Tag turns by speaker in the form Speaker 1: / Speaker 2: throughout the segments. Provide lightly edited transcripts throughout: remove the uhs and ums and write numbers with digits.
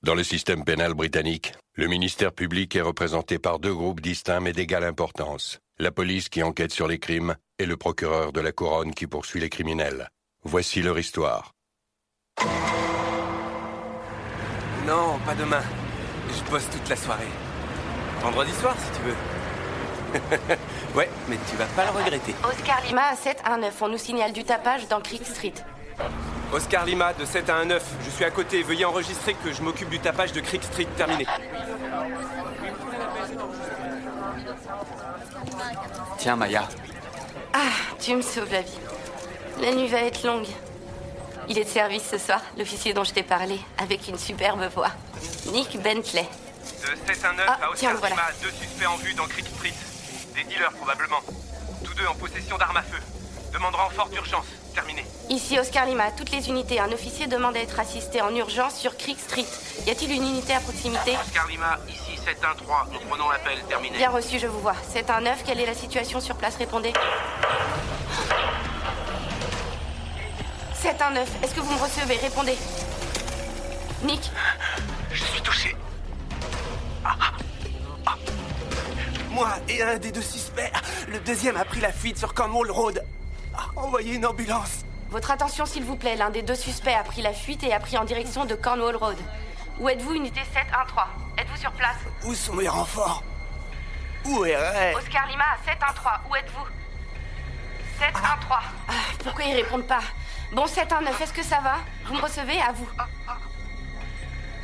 Speaker 1: Dans le système pénal britannique, le ministère public est représenté par deux groupes distincts mais d'égale importance. La police qui enquête sur les crimes et le procureur de la couronne qui poursuit les criminels. Voici leur histoire.
Speaker 2: Non, pas demain. Je bosse toute la soirée. Vendredi soir, si tu veux. Ouais, mais tu vas pas le regretter.
Speaker 3: Oscar Lima à 719, on nous signale du tapage dans Creek Street.
Speaker 2: Oscar Lima, de 7 à 1-9. Je suis à côté. Veuillez enregistrer que je m'occupe du tapage de Creek Street. Terminé. Tiens, Maya.
Speaker 3: Ah, tu me sauves la vie. La nuit va être longue. Il est de service ce soir, l'officier dont je t'ai parlé, avec une superbe voix. Nick Bentley.
Speaker 2: De 7-1-9 à Oscar Lima, 2 suspects en vue dans Creek Street. Des dealers, probablement. Tous deux en possession d'armes à feu. Demande renfort d'urgence. Terminé.
Speaker 3: Ici Oscar Lima, toutes les unités. Un officier demande à être assisté en urgence sur Creek Street. Y a-t-il une unité à proximité?
Speaker 4: Oscar Lima, ici 713. Nous prenons l'appel. Terminé.
Speaker 3: Bien reçu, je vous vois. 719, quelle est la situation sur place? Répondez. 719, est-ce que vous me recevez? Répondez. Nick?
Speaker 4: Je suis touché.
Speaker 2: Moi et un des 2 suspects. Le deuxième a pris la fuite sur Cornwall Road. Envoyez une ambulance.
Speaker 3: Votre attention, s'il vous plaît. L'un des 2 suspects a pris la fuite et a pris en direction de Cornwall Road. Où êtes-vous, unité 713? Êtes-vous sur place?
Speaker 2: Où sont mes renforts? Où est Ray?
Speaker 3: Oscar Lima à 713, où êtes-vous? 713. Pourquoi ils répondent pas? Bon, 719, est-ce que ça va? Vous me recevez? À vous.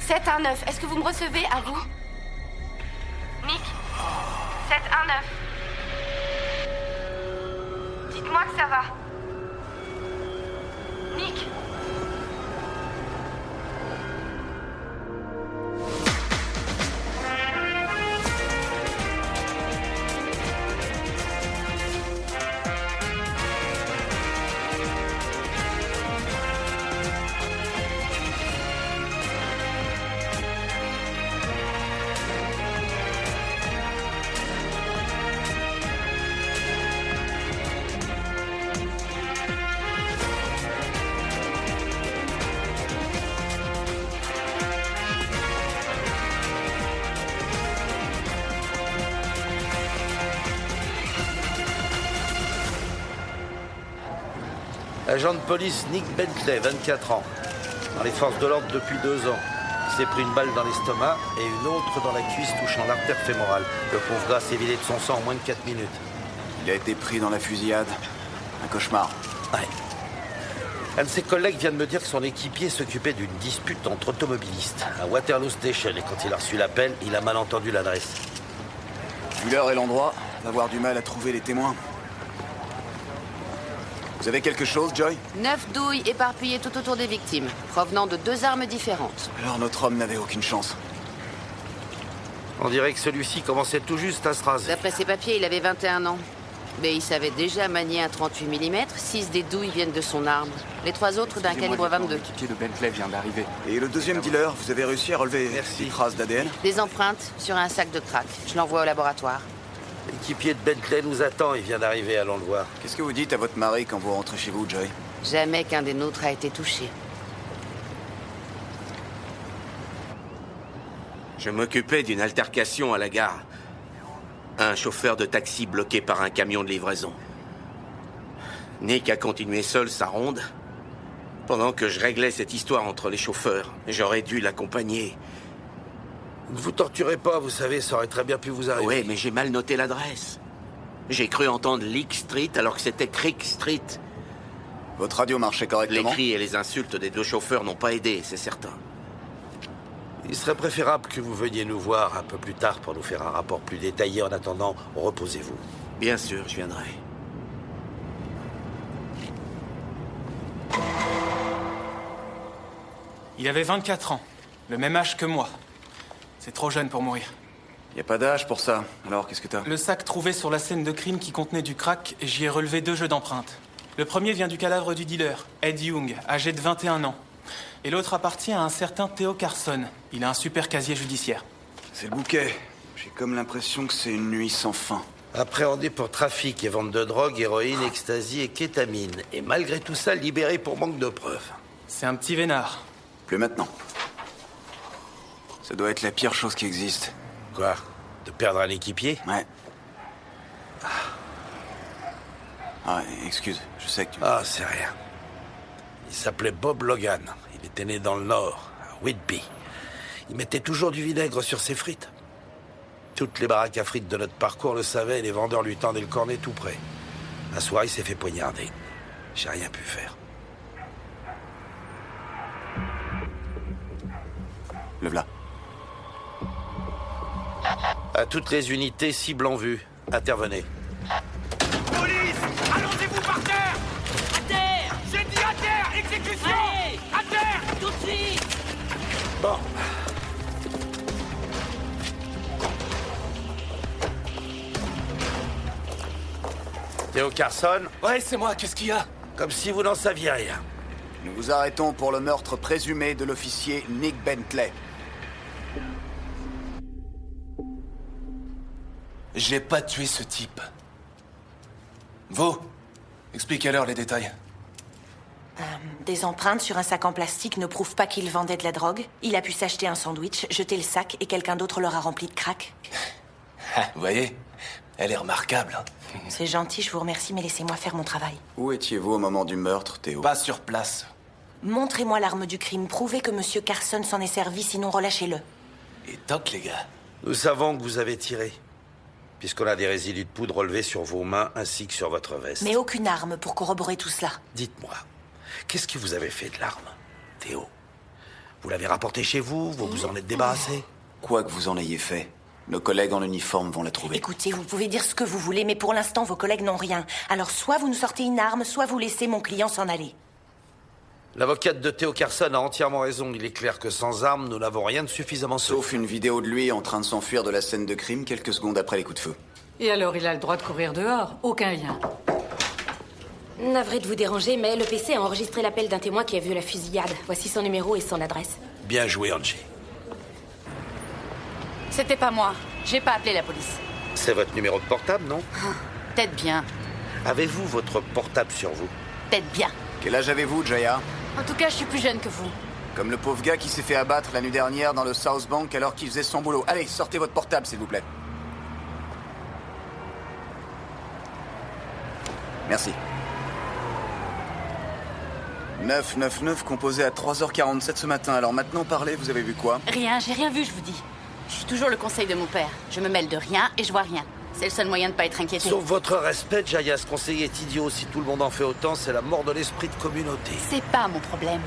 Speaker 3: 719, est-ce que vous me recevez? À vous. Nick? 719. Dites-moi que ça va. Nick?
Speaker 5: Agent de police Nick Bentley, 24 ans. Dans les forces de l'ordre depuis 2 ans. Il s'est pris une balle dans l'estomac et une autre dans la cuisse touchant l'artère fémorale. Le pauvre gars s'est vidé de son sang en moins de 4 minutes.
Speaker 6: Il a été pris dans la fusillade. Un cauchemar.
Speaker 5: Ouais. Un de ses collègues vient de me dire que son équipier s'occupait d'une dispute entre automobilistes à Waterloo Station et quand il a reçu l'appel, il a mal entendu l'adresse.
Speaker 6: Vu l'heure et l'endroit, on va avoir du mal à trouver les témoins. Vous avez quelque chose, Joy?
Speaker 7: 9 douilles éparpillées tout autour des victimes, provenant de 2 armes différentes.
Speaker 6: Alors notre homme n'avait aucune chance.
Speaker 5: On dirait que celui-ci commençait tout juste à se raser.
Speaker 7: D'après ses papiers, il avait 21 ans. Mais il savait déjà manier un 38 mm, 6 des douilles viennent de son arme. Les 3 autres d'un calibre 22.
Speaker 2: L'équipier de Bentley vient d'arriver.
Speaker 6: Et le deuxième dealer, vous avez réussi à relever des traces d'ADN?
Speaker 7: Des empreintes sur un sac de crack. Je l'envoie au laboratoire.
Speaker 5: L'équipier de Bentley nous attend, il vient d'arriver, allons le voir.
Speaker 6: Qu'est-ce que vous dites à votre mari quand vous rentrez chez vous, Joy?
Speaker 7: Jamais qu'un des nôtres a été touché.
Speaker 4: Je m'occupais d'une altercation à la gare. Un chauffeur de taxi bloqué par un camion de livraison. Nick a continué seul sa ronde. Pendant que je réglais cette histoire entre les chauffeurs, j'aurais dû l'accompagner.
Speaker 5: Ne vous torturez pas, vous savez, ça aurait très bien pu vous arriver.
Speaker 4: Oui, mais j'ai mal noté l'adresse. J'ai cru entendre Leak Street alors que c'était Creek Street.
Speaker 6: Votre radio marchait
Speaker 4: Les
Speaker 6: correctement?
Speaker 4: cris et les insultes des 2 chauffeurs n'ont pas aidé, c'est certain.
Speaker 5: Il serait préférable que vous veniez nous voir un peu plus tard pour nous faire un rapport plus détaillé. En attendant, reposez-vous.
Speaker 4: Bien sûr, je viendrai.
Speaker 8: Il avait 24 ans, le même âge que moi. C'est trop jeune pour mourir.
Speaker 6: Y a pas d'âge pour ça. Alors, qu'est-ce que t'as?
Speaker 8: Le sac trouvé sur la scène de crime qui contenait du crack, et j'y ai relevé 2 jeux d'empreintes. Le premier vient du cadavre du dealer, Ed Young, âgé de 21 ans. Et l'autre appartient à un certain Theo Carson. Il a un super casier judiciaire.
Speaker 6: C'est le bouquet. J'ai comme l'impression que c'est une nuit sans fin.
Speaker 5: Appréhendé pour trafic et vente de drogue, héroïne, ecstasy et kétamine. Et malgré tout ça, libéré pour manque de preuves.
Speaker 8: C'est un petit vénard.
Speaker 6: Plus maintenant. Ça doit être la pire chose qui existe.
Speaker 5: Quoi? De perdre un équipier?
Speaker 6: Ouais. Ah, excuse, je sais que tu...
Speaker 5: Ah, c'est rien. Il s'appelait Bob Logan. Il était né dans le Nord, à Whitby. Il mettait toujours du vinaigre sur ses frites. Toutes les baraques à frites de notre parcours le savaient et les vendeurs lui tendaient le cornet tout près. Un soir, il s'est fait poignarder. J'ai rien pu faire.
Speaker 6: Le v'là.
Speaker 5: À toutes les unités, cible en vue. Intervenez.
Speaker 9: Police! Allongez-vous par terre! À terre! J'ai dit à terre! Exécution! Allez! À terre! Tout de suite!
Speaker 5: Bon. Théo Carson?
Speaker 2: Ouais, c'est moi, qu'est-ce qu'il y a?
Speaker 5: Comme si vous n'en saviez rien.
Speaker 6: Nous vous arrêtons pour le meurtre présumé de l'officier Nick Bentley.
Speaker 2: J'ai pas tué ce type. Vaux, expliquez-leur les détails.
Speaker 10: Des empreintes sur un sac en plastique ne prouvent pas qu'il vendait de la drogue. Il a pu s'acheter un sandwich, jeter le sac et quelqu'un d'autre l'aura rempli de crack.
Speaker 2: Vous voyez, elle est remarquable.
Speaker 10: C'est gentil, je vous remercie, mais laissez-moi faire mon travail.
Speaker 6: Où étiez-vous au moment du meurtre, Théo?
Speaker 2: Pas sur place.
Speaker 10: Montrez-moi l'arme du crime, prouvez que Monsieur Carson s'en est servi, sinon relâchez-le.
Speaker 2: Et toc, les gars.
Speaker 5: Nous savons que vous avez tiré, puisqu'on a des résidus de poudre relevés sur vos mains ainsi que sur votre veste.
Speaker 10: Mais aucune arme pour corroborer tout cela.
Speaker 5: Dites-moi, qu'est-ce que vous avez fait de l'arme, Théo? Vous l'avez rapportée chez vous? Vous vous en êtes débarrassé?
Speaker 6: Quoi que vous en ayez fait, nos collègues en uniforme vont la trouver.
Speaker 10: Écoutez, vous pouvez dire ce que vous voulez, mais pour l'instant, vos collègues n'ont rien. Alors soit vous nous sortez une arme, soit vous laissez mon client s'en aller.
Speaker 5: L'avocate de Théo Carson a entièrement raison. Il est clair que sans armes, nous n'avons rien de suffisamment solide.
Speaker 6: Sauf une vidéo de lui en train de s'enfuir de la scène de crime quelques secondes après les coups de feu.
Speaker 11: Et alors, il a le droit de courir dehors? Aucun lien.
Speaker 12: Navré de vous déranger, mais le PC a enregistré l'appel d'un témoin qui a vu la fusillade. Voici son numéro et son adresse.
Speaker 5: Bien joué, Angie.
Speaker 7: C'était pas moi. J'ai pas appelé la police.
Speaker 5: C'est votre numéro de portable, non?
Speaker 7: Peut-être bien.
Speaker 5: Avez-vous votre portable sur vous?
Speaker 7: Peut-être bien.
Speaker 6: Quel âge avez-vous, Jaya?
Speaker 7: En tout cas, je suis plus jeune que vous.
Speaker 6: Comme le pauvre gars qui s'est fait abattre la nuit dernière dans le South Bank alors qu'il faisait son boulot. Allez, sortez votre portable, s'il vous plaît. Merci. 999 composé à 3h47 ce matin. Alors maintenant, parlez, vous avez vu quoi?
Speaker 7: Rien, j'ai rien vu, je vous dis. Je suis toujours le conseil de mon père. Je me mêle de rien et je vois rien. C'est le seul moyen de pas être inquiété.
Speaker 5: Sauf votre respect, Jaya, ce conseiller est idiot. Si tout le monde en fait autant, c'est la mort de l'esprit de communauté.
Speaker 7: C'est pas mon problème.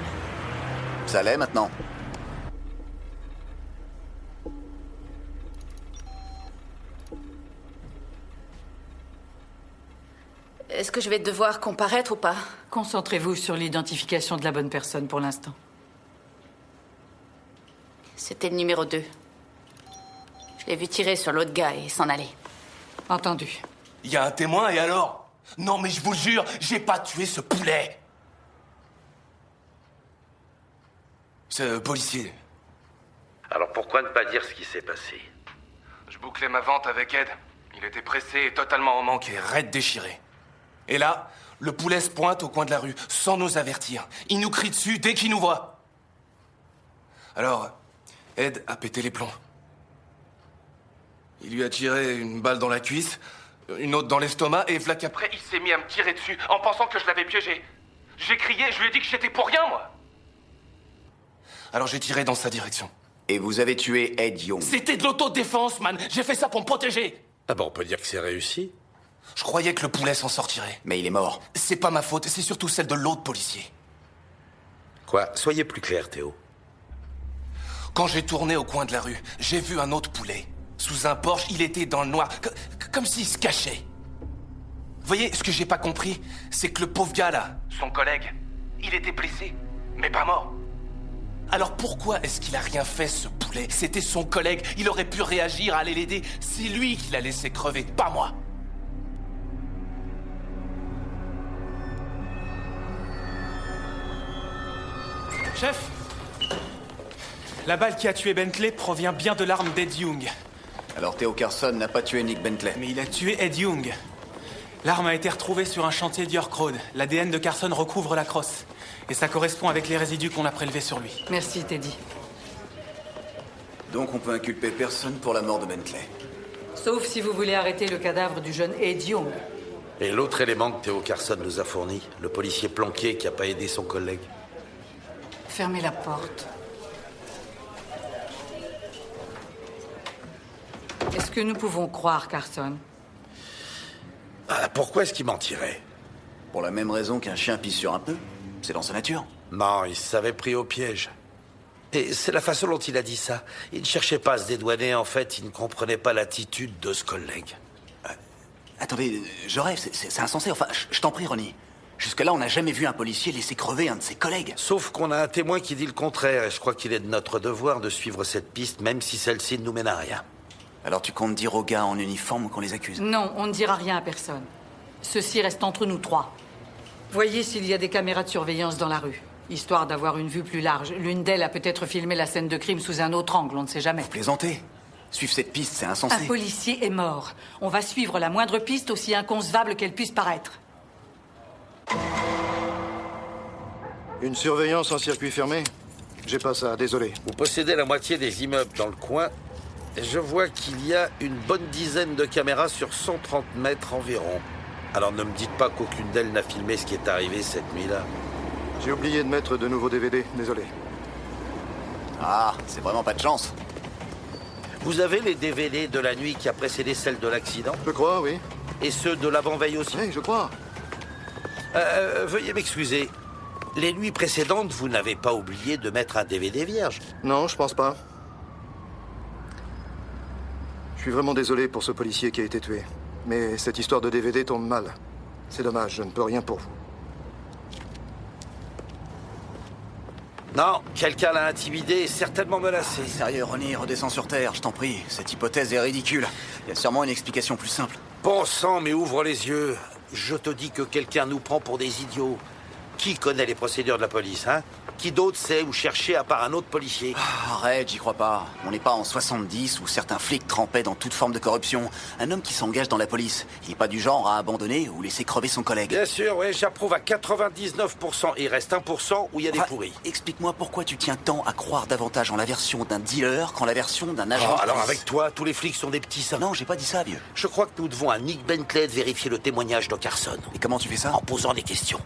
Speaker 6: Ça l'est maintenant.
Speaker 12: Est-ce que je vais devoir comparaître ou pas?
Speaker 11: Concentrez-vous sur l'identification de la bonne personne pour l'instant.
Speaker 12: C'était le numéro 2. Je l'ai vu tirer sur l'autre gars et s'en aller.
Speaker 11: Entendu.
Speaker 2: Il y a un témoin et alors? Non mais je vous jure, j'ai pas tué ce poulet. Ce policier.
Speaker 5: Alors pourquoi ne pas dire ce qui s'est passé?
Speaker 2: Je bouclais ma vente avec Ed. Il était pressé et totalement en manque et raide déchiré. Et là, le poulet se pointe au coin de la rue, sans nous avertir. Il nous crie dessus dès qu'il nous voit. Alors, Ed a pété les plombs. Il lui a tiré une balle dans la cuisse, une autre dans l'estomac, et vlac après, il s'est mis à me tirer dessus, en pensant que je l'avais piégé. J'ai crié, je lui ai dit que j'étais pour rien, moi. Alors j'ai tiré dans sa direction.
Speaker 6: Et vous avez tué Ed Young.
Speaker 2: C'était de l'autodéfense, man. J'ai fait ça pour me protéger.
Speaker 5: Ah bah on peut dire que c'est réussi.
Speaker 2: Je croyais que le poulet s'en sortirait.
Speaker 6: Mais il est mort.
Speaker 2: C'est pas ma faute, c'est surtout celle de l'autre policier.
Speaker 5: Quoi? Soyez plus clair, Théo.
Speaker 2: Quand j'ai tourné au coin de la rue, j'ai vu un autre poulet. Sous un porche, il était dans le noir, comme s'il se cachait. Vous voyez, ce que j'ai pas compris, c'est que le pauvre gars là, son collègue, il était blessé, mais pas mort. Alors pourquoi est-ce qu'il a rien fait, ce poulet? C'était son collègue, il aurait pu réagir, aller l'aider. C'est lui qui l'a laissé crever, pas moi.
Speaker 8: Chef, la balle qui a tué Bentley provient bien de l'arme d'Ed Young.
Speaker 6: Alors Théo Carson n'a pas tué Nick Bentley.
Speaker 8: Mais il a tué Ed Young. L'arme a été retrouvée sur un chantier d'York Road. L'ADN de Carson recouvre la crosse. Et ça correspond avec les résidus qu'on a prélevés sur lui.
Speaker 11: Merci, Teddy.
Speaker 6: Donc on peut inculper personne pour la mort de Bentley.
Speaker 11: Sauf si vous voulez arrêter le cadavre du jeune Ed Young.
Speaker 5: Et l'autre élément que Theo Carson nous a fourni, le policier planqué qui n'a pas aidé son collègue.
Speaker 11: Fermez la porte. Est-ce que nous pouvons croire Carson?
Speaker 5: Ah, pourquoi est-ce qu'il mentirait?
Speaker 6: Pour la même raison qu'un chien pisse sur un pneu. C'est dans sa nature.
Speaker 5: Non, il s'avait pris au piège. Et c'est la façon dont il a dit ça. Il ne cherchait pas à se dédouaner, en fait, il ne comprenait pas l'attitude de ce collègue.
Speaker 6: Attendez, je rêve, c'est insensé. Enfin, je t'en prie, Ronnie. Jusque-là, on n'a jamais vu un policier laisser crever un de ses collègues.
Speaker 5: Sauf qu'on a un témoin qui dit le contraire, et je crois qu'il est de notre devoir de suivre cette piste, même si celle-ci ne nous mène à rien.
Speaker 6: Alors tu comptes dire aux gars en uniforme qu'on les accuse?
Speaker 11: Non, on ne dira rien à personne. Ceci reste entre nous trois. Voyez s'il y a des caméras de surveillance dans la rue, histoire d'avoir une vue plus large. L'une d'elles a peut-être filmé la scène de crime sous un autre angle, on ne sait jamais.
Speaker 6: Vous plaisantez? Suivre cette piste, c'est insensé.
Speaker 11: Un policier est mort. On va suivre la moindre piste, aussi inconcevable qu'elle puisse paraître.
Speaker 13: Une surveillance en circuit fermé? J'ai pas ça, désolé.
Speaker 5: Vous possédez la moitié des immeubles dans le coin. Et je vois qu'il y a une bonne dizaine de caméras sur 130 mètres environ. Alors ne me dites pas qu'aucune d'elles n'a filmé ce qui est arrivé cette nuit-là.
Speaker 13: J'ai oublié de mettre de nouveaux DVD, désolé.
Speaker 6: Ah, c'est vraiment pas de chance.
Speaker 5: Vous avez les DVD de la nuit qui a précédé celle de l'accident?
Speaker 13: Je crois, oui.
Speaker 5: Et ceux de l'avant-veille aussi?
Speaker 13: Oui, je crois.
Speaker 5: Veuillez m'excuser. Les nuits précédentes, vous n'avez pas oublié de mettre un DVD vierge?
Speaker 13: Non, je pense pas. Je suis vraiment désolé pour ce policier qui a été tué. Mais cette histoire de DVD tombe mal. C'est dommage, je ne peux rien pour vous.
Speaker 5: Non, quelqu'un l'a intimidé et certainement menacé.
Speaker 6: Sérieux, Ronnie, redescends sur Terre, je t'en prie. Cette hypothèse est ridicule. Il y a sûrement une explication plus simple.
Speaker 5: Bon sang, mais ouvre les yeux. Je te dis que quelqu'un nous prend pour des idiots. Qui connaît les procédures de la police, hein? Qui d'autre sait où chercher à part un autre policier?
Speaker 6: Arrête, j'y crois pas. On n'est pas en 70 où certains flics trempaient dans toute forme de corruption. Un homme qui s'engage dans la police, il n'est pas du genre à abandonner ou laisser crever son collègue.
Speaker 5: Bien sûr, oui, j'approuve à 99%. Il reste 1% où il y a des pourris.
Speaker 6: Explique-moi pourquoi tu tiens tant à croire davantage en la version d'un dealer qu'en la version d'un agent.
Speaker 5: Alors avec toi, tous les flics sont des petits saints.
Speaker 6: Non, j'ai pas dit ça, vieux.
Speaker 5: Je crois que nous devons à Nick Bentley de vérifier le témoignage de Carson.
Speaker 6: Et comment tu fais ça?
Speaker 5: En posant des questions.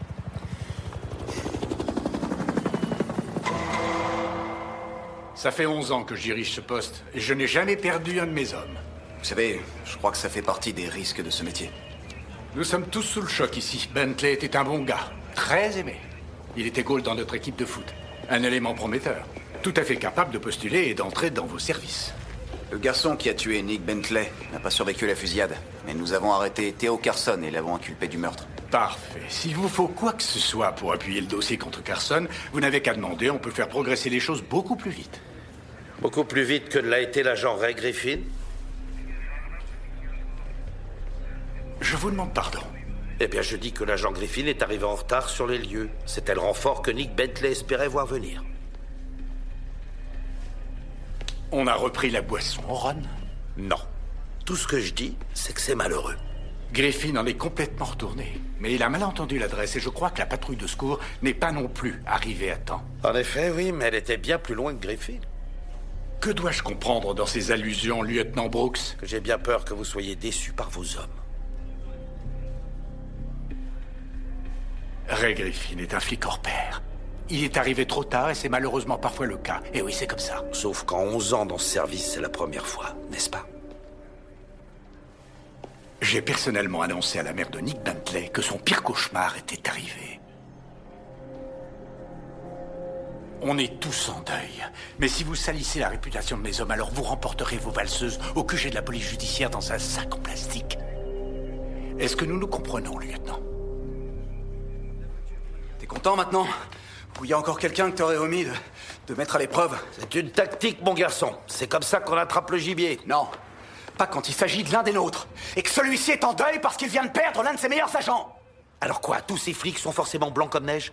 Speaker 14: Ça fait 11 ans que je dirige ce poste, et je n'ai jamais perdu un de mes hommes.
Speaker 6: Vous savez, je crois que ça fait partie des risques de ce métier.
Speaker 14: Nous sommes tous sous le choc ici. Bentley était un bon gars, très aimé. Il était goal dans notre équipe de foot. Un élément prometteur. Tout à fait capable de postuler et d'entrer dans vos services.
Speaker 6: Le garçon qui a tué Nick Bentley n'a pas survécu à la fusillade. Mais nous avons arrêté Theo Carson et l'avons inculpé du meurtre.
Speaker 14: Parfait. S'il vous faut quoi que ce soit pour appuyer le dossier contre Carson, vous n'avez qu'à demander, on peut faire progresser les choses beaucoup plus vite.
Speaker 5: Beaucoup plus vite que l'a été l'agent Ray Griffin?
Speaker 14: Je vous demande pardon.
Speaker 5: Eh bien, je dis que l'agent Griffin est arrivé en retard sur les lieux. C'était le renfort que Nick Bentley espérait voir venir.
Speaker 14: On a repris la boisson, Ron?
Speaker 5: Non. Tout ce que je dis, c'est que c'est malheureux.
Speaker 14: Griffin en est complètement retourné. Mais il a mal entendu l'adresse et je crois que la patrouille de secours n'est pas non plus arrivée à temps.
Speaker 5: En effet, oui, mais elle était bien plus loin que Griffin.
Speaker 14: Que dois-je comprendre dans ces allusions, lieutenant Brooks?
Speaker 5: Que j'ai bien peur que vous soyez déçus par vos hommes.
Speaker 14: Ray Griffin est un flic hors pair. Il est arrivé trop tard et c'est malheureusement parfois le cas. Et oui, c'est comme ça.
Speaker 5: Sauf qu'en 11 ans dans ce service, c'est la première fois, n'est-ce pas?
Speaker 14: J'ai personnellement annoncé à la mère de Nick Bentley que son pire cauchemar était arrivé. On est tous en deuil. Mais si vous salissez la réputation de mes hommes, alors vous remporterez vos valseuses au QG de la police judiciaire dans un sac en plastique. Est-ce que nous nous comprenons, lieutenant?
Speaker 6: T'es content maintenant? Ou il y a encore quelqu'un que t'aurais omis de mettre à l'épreuve?
Speaker 5: C'est une tactique, mon garçon. C'est comme ça qu'on attrape le gibier.
Speaker 6: Non, pas quand il s'agit de l'un des nôtres. Et que celui-ci est en deuil parce qu'il vient de perdre l'un de ses meilleurs agents.
Speaker 5: Alors quoi, tous ces flics sont forcément blancs comme neige?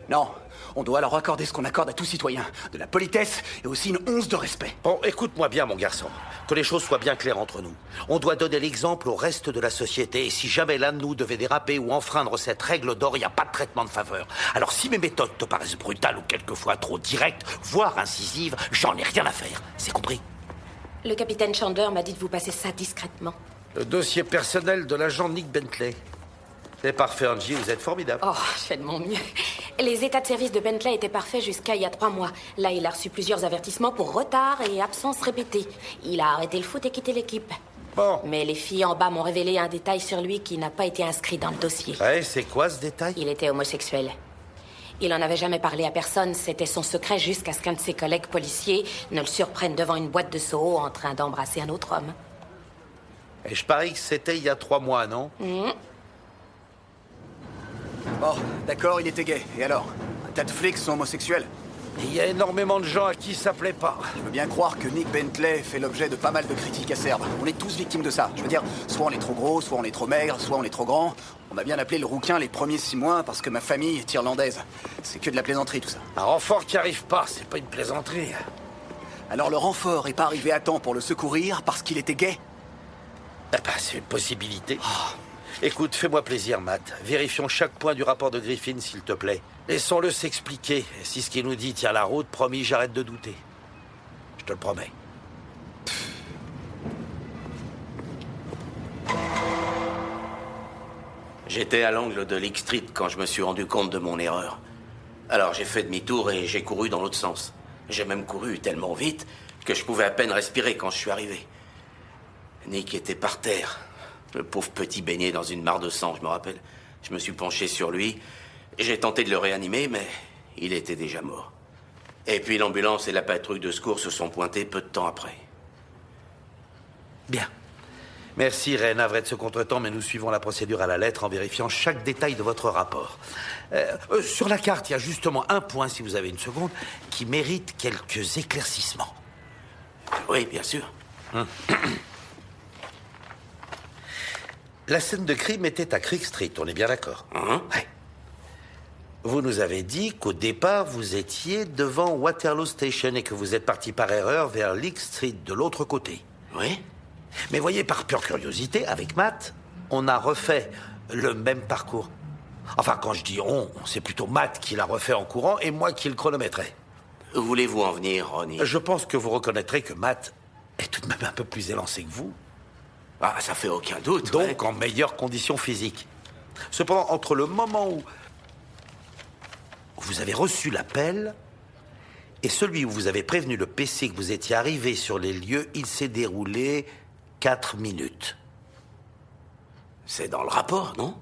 Speaker 6: Non, on doit leur accorder ce qu'on accorde à tout citoyen. De la politesse et aussi une once de respect.
Speaker 5: Bon, écoute-moi bien, mon garçon. Que les choses soient bien claires entre nous. On doit donner l'exemple au reste de la société. Et si jamais l'un de nous devait déraper ou enfreindre cette règle d'or, il n'y a pas de traitement de faveur. Alors si mes méthodes te paraissent brutales ou quelquefois trop directes, voire incisives, j'en ai rien à faire. C'est compris?
Speaker 10: Le capitaine Chandler m'a dit de vous passer ça discrètement.
Speaker 5: Le dossier personnel de l'agent Nick Bentley. C'est parfait, Angie, vous êtes formidable.
Speaker 10: Oh, je fais de mon mieux. Les états de service de Bentley étaient parfaits jusqu'à il y a 3 mois. Là, il a reçu plusieurs avertissements pour retard et absence répétée. Il a arrêté le foot et quitté l'équipe.
Speaker 5: Bon.
Speaker 10: Mais les filles en bas m'ont révélé un détail sur lui qui n'a pas été inscrit dans le dossier.
Speaker 5: Ouais, c'est quoi ce détail?
Speaker 10: Il était homosexuel. Il en avait jamais parlé à personne, c'était son secret jusqu'à ce qu'un de ses collègues policiers ne le surprenne devant une boîte de Soho en train d'embrasser un autre homme.
Speaker 5: Et je parie que c'était il y a 3 mois, non?
Speaker 6: Bon, d'accord, il était gay. Et alors? Un tas de flics sont homosexuels.
Speaker 5: Il y a énormément de gens à qui ça plaît pas.
Speaker 6: Je veux bien croire que Nick Bentley fait l'objet de pas mal de critiques acerbes. On est tous victimes de ça. Je veux dire, soit on est trop gros, soit on est trop maigre, soit on est trop grand. On m'a bien appelé le rouquin les premiers 6 mois parce que ma famille est irlandaise. C'est que de la plaisanterie, tout ça.
Speaker 5: Un renfort qui arrive pas, c'est pas une plaisanterie.
Speaker 6: Alors le renfort est pas arrivé à temps pour le secourir parce qu'il était gay?
Speaker 5: Ah bah, c'est une possibilité. Écoute, fais-moi plaisir, Matt. Vérifions chaque point du rapport de Griffin, s'il te plaît. Laissons-le s'expliquer. Et si ce qu'il nous dit tient la route, promis, j'arrête de douter. Je te le promets.
Speaker 4: J'étais à l'angle de Leak Street quand je me suis rendu compte de mon erreur. Alors j'ai fait demi-tour et j'ai couru dans l'autre sens. J'ai même couru tellement vite que je pouvais à peine respirer quand je suis arrivé. Nick était par terre. Le pauvre petit baigné dans une mare de sang, je me rappelle. Je me suis penché sur lui. J'ai tenté de le réanimer, mais il était déjà mort. Et puis l'ambulance et la patrouille de secours se sont pointés peu de temps après.
Speaker 5: Bien. Merci, Ray. Navré de ce contretemps, mais nous suivons la procédure à la lettre en vérifiant chaque détail de votre rapport. Sur la carte, il y a justement un point, si vous avez une seconde, qui mérite quelques éclaircissements.
Speaker 4: Oui, bien sûr.
Speaker 5: La scène de crime était à Creek Street, on est bien d'accord? Ouais. Vous nous avez dit qu'au départ, vous étiez devant Waterloo Station et que vous êtes parti par erreur vers Leak Street, de l'autre côté.
Speaker 4: Oui.
Speaker 5: Mais voyez, par pure curiosité, avec Matt, on a refait le même parcours. Enfin, quand je dis on, c'est plutôt Matt qui l'a refait en courant et moi qui le chronométrais.
Speaker 4: Où voulez-vous en venir, Ronnie?
Speaker 5: Je pense que vous reconnaîtrez que Matt est tout de même un peu plus élancé que vous.
Speaker 4: Ah, ça fait aucun doute.
Speaker 5: Donc en meilleures conditions physiques. Cependant, entre le moment où vous avez reçu l'appel et celui où vous avez prévenu le PC que vous étiez arrivé sur les lieux, il s'est déroulé 4 minutes.
Speaker 4: C'est dans le rapport, non?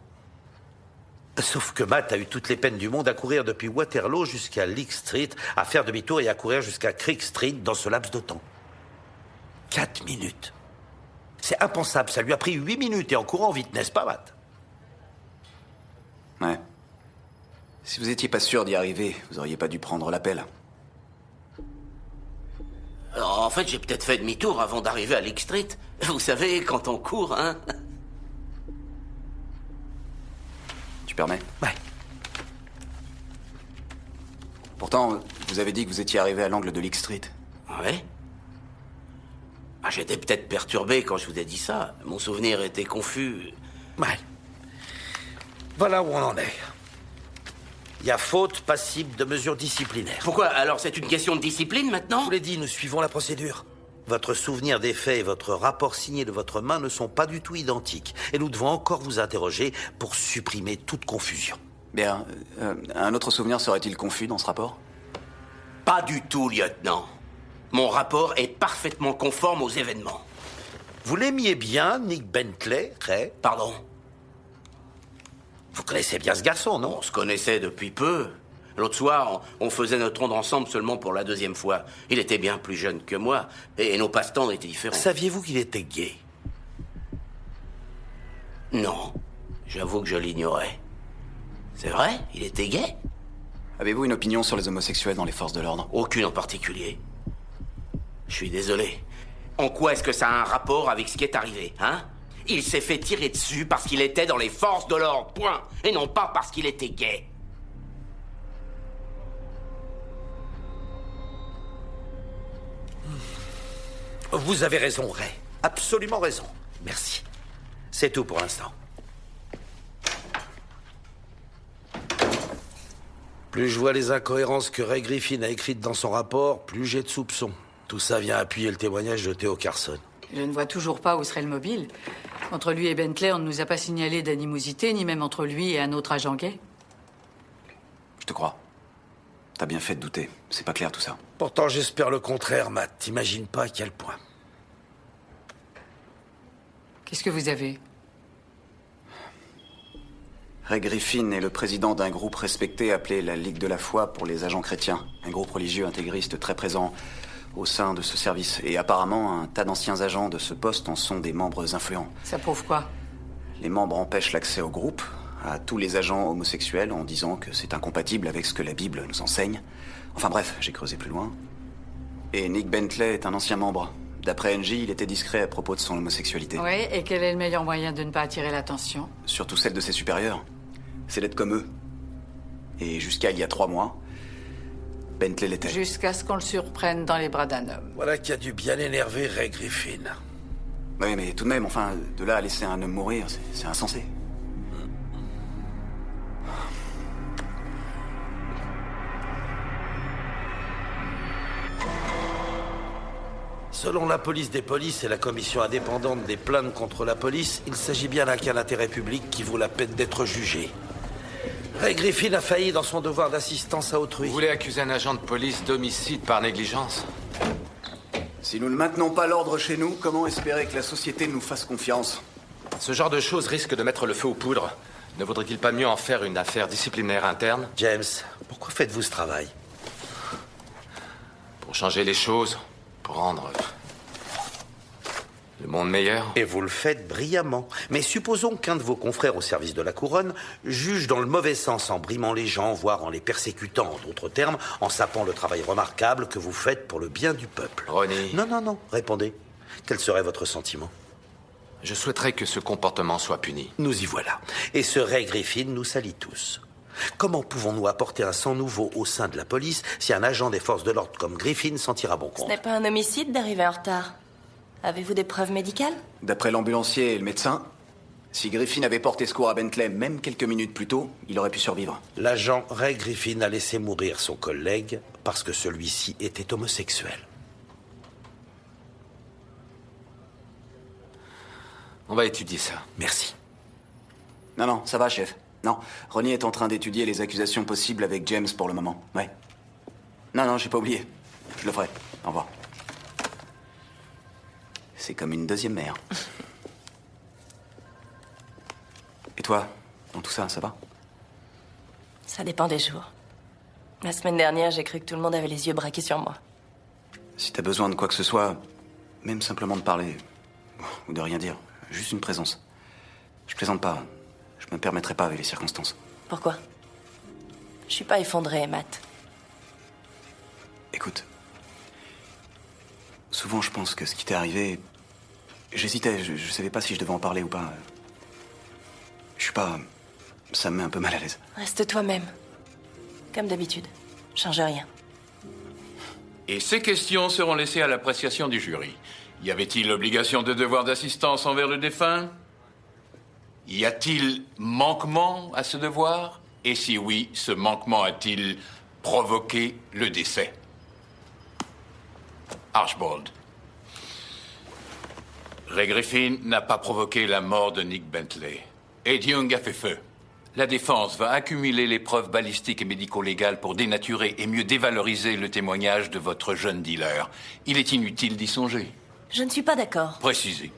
Speaker 5: Sauf que Matt a eu toutes les peines du monde à courir depuis Waterloo jusqu'à Leak Street, à faire demi-tour et à courir jusqu'à Creek Street dans ce laps de temps. 4 minutes. C'est impensable, ça lui a pris 8 minutes et en courant vite, n'est-ce pas, Matt?
Speaker 6: Ouais. Si vous étiez pas sûr d'y arriver, vous auriez pas dû prendre l'appel.
Speaker 4: Alors, en fait, j'ai peut-être fait demi-tour avant d'arriver à Leak Street. Vous savez, quand on court, hein?
Speaker 6: Tu permets?
Speaker 5: Ouais.
Speaker 6: Pourtant, vous avez dit que vous étiez arrivé à l'angle de Leak Street.
Speaker 4: Ouais. Ah, j'étais peut-être perturbé quand je vous ai dit ça. Mon souvenir était confus.
Speaker 5: Ouais. Voilà où on en est. Il y a faute passible de mesures disciplinaires.
Speaker 4: Pourquoi? Alors c'est une question de discipline maintenant?
Speaker 5: Je vous l'ai dit, nous suivons la procédure. Votre souvenir des faits et votre rapport signé de votre main ne sont pas du tout identiques. Et nous devons encore vous interroger pour supprimer toute confusion.
Speaker 6: Bien. Un autre souvenir serait-il confus dans ce rapport?
Speaker 4: Pas du tout, lieutenant. Mon rapport est parfaitement conforme aux événements.
Speaker 5: Vous l'aimiez bien, Nick Bentley, Ray?
Speaker 4: Pardon?
Speaker 5: Vous connaissez bien ce garçon, non?
Speaker 4: On se connaissait depuis peu. L'autre soir, on faisait notre ronde ensemble seulement pour la 2e fois. Il était bien plus jeune que moi, et nos passe-temps étaient différents.
Speaker 5: Saviez-vous qu'il était gay?
Speaker 4: Non, j'avoue que je l'ignorais. C'est vrai? Il était gay?
Speaker 6: Avez-vous une opinion sur les homosexuels dans les forces de l'ordre?
Speaker 4: Aucune en particulier. Je suis désolé. En quoi est-ce que ça a un rapport avec ce qui est arrivé, hein? Il s'est fait tirer dessus parce qu'il était dans les forces de l'ordre, point. Et non pas parce qu'il était gay.
Speaker 5: Vous avez raison, Ray. Absolument raison. Merci. C'est tout pour l'instant. Plus je vois les incohérences que Ray Griffin a écrites dans son rapport, plus j'ai de soupçons. Tout ça vient appuyer le témoignage de Theo Carson.
Speaker 11: Je ne vois toujours pas où serait le mobile. Entre lui et Bentley, on ne nous a pas signalé d'animosité, ni même entre lui et un autre agent gay.
Speaker 6: Je te crois. T'as bien fait de douter. C'est pas clair tout ça.
Speaker 5: Pourtant, j'espère le contraire, Matt. T'imagines pas à quel point.
Speaker 11: Qu'est-ce que vous avez?
Speaker 6: Ray Griffin est le président d'un groupe respecté appelé la Ligue de la Foi pour les agents chrétiens. Un groupe religieux intégriste très présent au sein de ce service. Et apparemment, un tas d'anciens agents de ce poste en sont des membres influents.
Speaker 11: Ça prouve quoi?
Speaker 6: Les membres empêchent l'accès au groupe à tous les agents homosexuels en disant que c'est incompatible avec ce que la Bible nous enseigne. Enfin bref, j'ai creusé plus loin. Et Nick Bentley est un ancien membre. D'après NJ, il était discret à propos de son homosexualité.
Speaker 11: Oui, et quel est le meilleur moyen de ne pas attirer l'attention?
Speaker 6: Surtout celle de ses supérieurs. C'est d'être comme eux. Et jusqu'à il y a 3 mois, Bentley l'était.
Speaker 11: Jusqu'à ce qu'on le surprenne dans les bras d'un homme.
Speaker 5: Voilà qui a dû bien énerver Ray Griffin.
Speaker 6: Oui, mais tout de même, enfin, de là à laisser un homme mourir, c'est insensé.
Speaker 5: Selon la police des polices et la commission indépendante des plaintes contre la police, il s'agit bien d'un cas d'intérêt public qui vaut la peine d'être jugé. Ray Griffin a failli dans son devoir d'assistance à autrui.
Speaker 2: Vous voulez accuser un agent de police d'homicide par négligence?
Speaker 6: Si nous ne maintenons pas l'ordre chez nous, comment espérer que la société nous fasse confiance?
Speaker 2: Ce genre de choses risque de mettre le feu aux poudres. Ne vaudrait-il pas mieux en faire une affaire disciplinaire interne?
Speaker 5: James, pourquoi faites-vous ce travail?
Speaker 2: Pour changer les choses, pour rendre le monde meilleur.
Speaker 5: Et vous le faites brillamment. Mais supposons qu'un de vos confrères au service de la couronne juge dans le mauvais sens en brimant les gens, voire en les persécutant, en d'autres termes, en sapant le travail remarquable que vous faites pour le bien du peuple.
Speaker 2: Ronnie.
Speaker 5: Non, répondez. Quel serait votre sentiment?
Speaker 2: Je souhaiterais que ce comportement soit puni.
Speaker 5: Nous y voilà. Et ce Ray Griffin nous salit tous. Comment pouvons-nous apporter un sang nouveau au sein de la police si un agent des forces de l'ordre comme Griffin s'en tire à bon compte?
Speaker 12: Ce n'est pas un homicide d'arriver en retard. Avez-vous des preuves médicales?
Speaker 6: D'après l'ambulancier et le médecin, si Griffin avait porté secours à Bentley même quelques minutes plus tôt, il aurait pu survivre.
Speaker 5: L'agent Ray Griffin a laissé mourir son collègue parce que celui-ci était homosexuel.
Speaker 2: On va étudier ça.
Speaker 5: Merci.
Speaker 6: Non, ça va, chef. Non, Ronnie est en train d'étudier les accusations possibles avec James pour le moment. Ouais. Non, j'ai pas oublié. Je le ferai. Au revoir. C'est comme une deuxième mère. Et toi, dans tout ça, ça va?
Speaker 12: Ça dépend des jours. La semaine dernière, j'ai cru que tout le monde avait les yeux braqués sur moi.
Speaker 6: Si t'as besoin de quoi que ce soit, même simplement de parler, ou de rien dire, juste une présence. Je plaisante pas. Je me permettrai pas avec les circonstances.
Speaker 12: Pourquoi? Je suis pas effondrée, Matt.
Speaker 6: Écoute. Souvent, je pense que ce qui t'est arrivé... J'hésitais, je savais pas si je devais en parler ou pas. Je suis pas... Ça me met un peu mal à l'aise.
Speaker 12: Reste toi-même. Comme d'habitude. Change rien.
Speaker 14: Et ces questions seront laissées à l'appréciation du jury. Y avait-il obligation de devoir d'assistance envers le défunt? Y a-t-il manquement à ce devoir? Et si oui, ce manquement a-t-il provoqué le décès? Archibald. Ray Griffin n'a pas provoqué la mort de Nick Bentley. Ed Young a fait feu. La défense va accumuler les preuves balistiques et médico-légales pour dénaturer et mieux dévaloriser le témoignage de votre jeune dealer. Il est inutile d'y songer.
Speaker 12: Je ne suis pas d'accord.
Speaker 14: Précisez.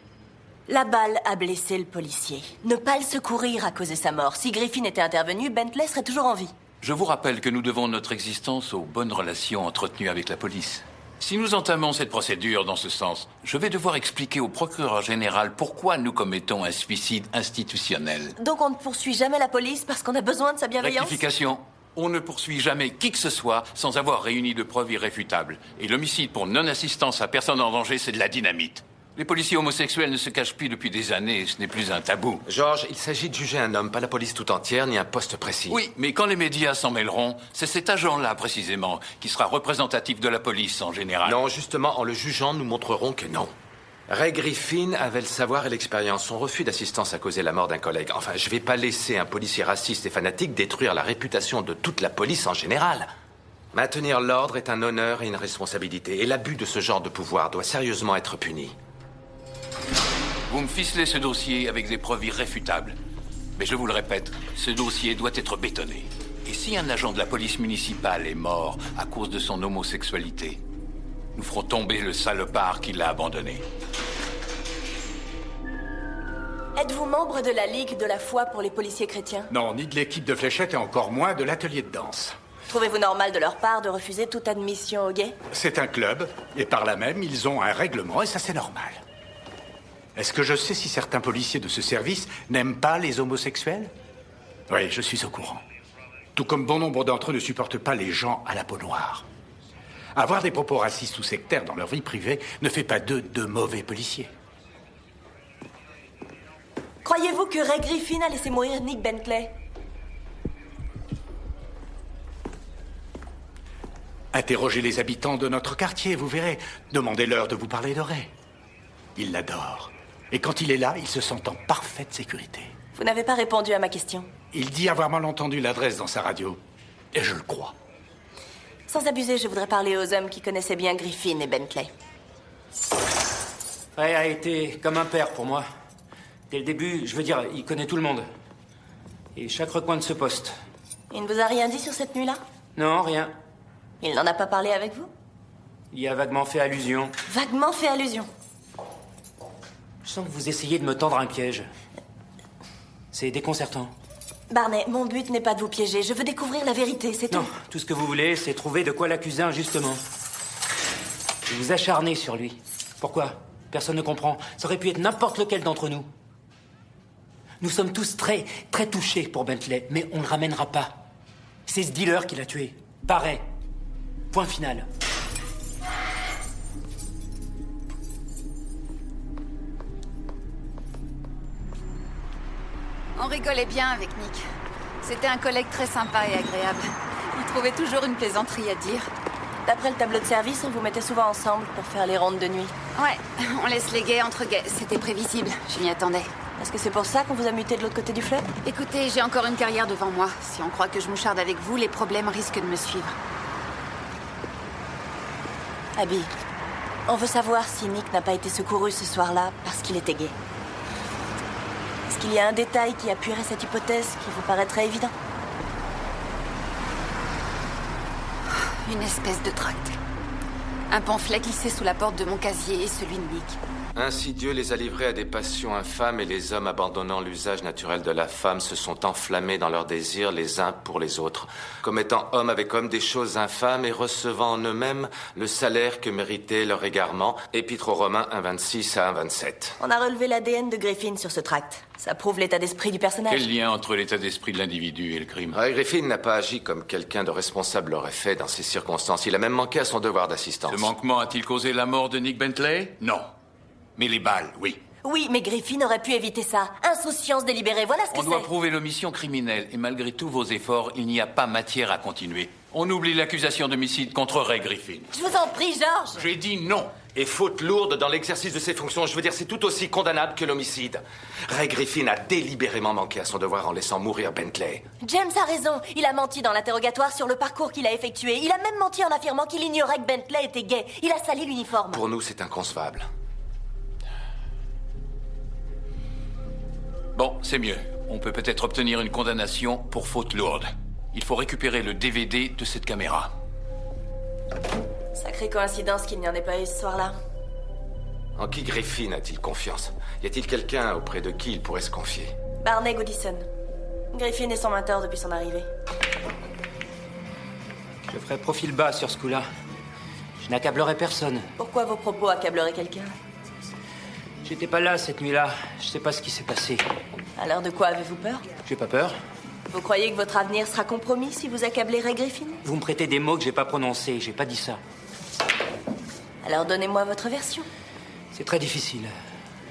Speaker 12: La balle a blessé le policier. Ne pas le secourir a causé sa mort. Si Griffin était intervenu, Bentley serait toujours en vie.
Speaker 14: Je vous rappelle que nous devons notre existence aux bonnes relations entretenues avec la police. Si nous entamons cette procédure dans ce sens, je vais devoir expliquer au procureur général pourquoi nous commettons un suicide institutionnel.
Speaker 12: Donc on ne poursuit jamais la police parce qu'on a besoin de sa bienveillance?
Speaker 14: Rectification. On ne poursuit jamais qui que ce soit sans avoir réuni de preuves irréfutables. Et l'homicide pour non-assistance à personne en danger, c'est de la dynamite.
Speaker 15: Les policiers homosexuels ne se cachent plus depuis des années, ce n'est plus un tabou.
Speaker 16: George, il s'agit de juger un homme, pas la police tout entière, ni un poste précis.
Speaker 15: Oui, mais quand les médias s'en mêleront, c'est cet agent-là, précisément, qui sera représentatif de la police en général.
Speaker 16: Non, justement, en le jugeant, nous montrerons que non. Ray Griffin avait le savoir et l'expérience. Son refus d'assistance a causé la mort d'un collègue. Enfin, je vais pas laisser un policier raciste et fanatique détruire la réputation de toute la police en général. Maintenir l'ordre est un honneur et une responsabilité. Et l'abus de ce genre de pouvoir doit sérieusement être puni.
Speaker 15: Vous me ficelez ce dossier avec des preuves irréfutables. Mais je vous le répète, ce dossier doit être bétonné. Et si un agent de la police municipale est mort à cause de son homosexualité, nous ferons tomber le salopard qui l'a abandonné.
Speaker 12: Êtes-vous membre de la Ligue de la foi pour les policiers chrétiens?
Speaker 14: Non, ni de l'équipe de fléchettes et encore moins de l'atelier de danse.
Speaker 12: Trouvez-vous normal de leur part de refuser toute admission aux gays?
Speaker 14: C'est un club, et par là même, ils ont un règlement, et ça c'est normal. Est-ce que je sais si certains policiers de ce service n'aiment pas les homosexuels? Oui, je suis au courant. Tout comme bon nombre d'entre eux ne supportent pas les gens à la peau noire. Avoir des propos racistes ou sectaires dans leur vie privée ne fait pas d'eux de mauvais policiers.
Speaker 12: Croyez-vous que Ray Griffin a laissé mourir Nick Bentley?
Speaker 14: Interrogez les habitants de notre quartier, vous verrez. Demandez-leur de vous parler de Ray. Ils l'adorent. Et quand il est là, il se sent en parfaite sécurité.
Speaker 12: Vous n'avez pas répondu à ma question.
Speaker 14: Il dit avoir mal entendu l'adresse dans sa radio. Et je le crois.
Speaker 12: Sans abuser, je voudrais parler aux hommes qui connaissaient bien Griffin et Bentley.
Speaker 17: Ray a été comme un père pour moi. Dès le début, je veux dire, il connaît tout le monde. Et chaque recoin de ce poste.
Speaker 12: Il ne vous a rien dit sur cette nuit-là?
Speaker 17: Non, rien.
Speaker 12: Il n'en a pas parlé avec vous?
Speaker 17: Il y a vaguement fait allusion.
Speaker 12: Vaguement fait allusion.
Speaker 17: Je sens que vous essayez de me tendre un piège. C'est déconcertant.
Speaker 12: Barney, mon but n'est pas de vous piéger. Je veux découvrir la vérité, c'est tout.
Speaker 17: Non, tout ce que vous voulez, c'est trouver de quoi l'accuser injustement. Vous vous acharnez sur lui. Pourquoi? Personne ne comprend. Ça aurait pu être n'importe lequel d'entre nous. Nous sommes tous très, très touchés pour Bentley, mais on ne le ramènera pas. C'est ce dealer qui l'a tué. Pareil. Point final.
Speaker 18: On rigolait bien avec Nick. C'était un collègue très sympa et agréable. Il trouvait toujours une plaisanterie à dire.
Speaker 12: D'après le tableau de service, on vous mettait souvent ensemble pour faire les rondes de nuit.
Speaker 18: Ouais, on laisse les gays entre gays. C'était prévisible, je m'y attendais.
Speaker 12: Est-ce que c'est pour ça qu'on vous a muté de l'autre côté du fleuve?
Speaker 18: Écoutez, j'ai encore une carrière devant moi. Si on croit que je moucharde avec vous, les problèmes risquent de me suivre.
Speaker 12: Abby, on veut savoir si Nick n'a pas été secouru ce soir-là parce qu'il était gay. Est-ce qu'il y a un détail qui appuierait cette hypothèse qui vous paraîtrait évident?
Speaker 18: Une espèce de tract. Un pamphlet glissé sous la porte de mon casier et celui de Nick.
Speaker 16: Ainsi Dieu les a livrés à des passions infâmes et les hommes abandonnant l'usage naturel de la femme se sont enflammés dans leurs désirs les uns pour les autres, commettant homme avec homme des choses infâmes et recevant en eux-mêmes le salaire que méritait leur égarement. Épître aux Romains 1,26 à 1,27.
Speaker 12: On a relevé l'ADN de Griffin sur ce tract. Ça prouve l'état d'esprit du personnage.
Speaker 15: Quel lien entre l'état d'esprit de l'individu et le crime?
Speaker 16: Ray Griffin n'a pas agi comme quelqu'un de responsable l'aurait fait dans ces circonstances. Il a même manqué à son devoir d'assistance.
Speaker 15: Ce manquement a-t-il causé la mort de Nick Bentley? Non. Mais les balles, oui.
Speaker 12: Oui, mais Griffin aurait pu éviter ça. Insouciance délibérée, voilà ce que c'est.
Speaker 15: On doit prouver l'omission criminelle, et malgré tous vos efforts, il n'y a pas matière à continuer. On oublie l'accusation d'homicide contre Ray Griffin.
Speaker 12: Je vous en prie, George.
Speaker 15: J'ai dit non.
Speaker 16: Et faute lourde dans l'exercice de ses fonctions, je veux dire, c'est tout aussi condamnable que l'homicide. Ray Griffin a délibérément manqué à son devoir en laissant mourir Bentley.
Speaker 12: James a raison. Il a menti dans l'interrogatoire sur le parcours qu'il a effectué. Il a même menti en affirmant qu'il ignorait que Bentley était gay. Il a sali l'uniforme.
Speaker 16: Pour nous, c'est inconcevable.
Speaker 15: Bon, c'est mieux. On peut peut-être obtenir une condamnation pour faute lourde. Il faut récupérer le DVD de cette caméra.
Speaker 12: Sacrée coïncidence qu'il n'y en ait pas eu ce soir-là.
Speaker 16: En qui Griffin a-t-il confiance? Y a-t-il quelqu'un auprès de qui il pourrait se confier?
Speaker 12: Barney Goodison. Griffin est son mentor depuis son arrivée.
Speaker 17: Je ferai profil bas sur ce coup-là. Je n'accablerai personne.
Speaker 12: Pourquoi vos propos accableraient quelqu'un?
Speaker 17: J'étais pas là cette nuit-là. Je sais pas ce qui s'est passé.
Speaker 12: Alors de quoi avez-vous peur?
Speaker 17: J'ai pas peur.
Speaker 12: Vous croyez que votre avenir sera compromis si vous accablez Ray Griffin?
Speaker 17: Vous me prêtez des mots que j'ai pas prononcés. J'ai pas dit ça.
Speaker 12: Alors donnez-moi votre version.
Speaker 17: C'est très difficile.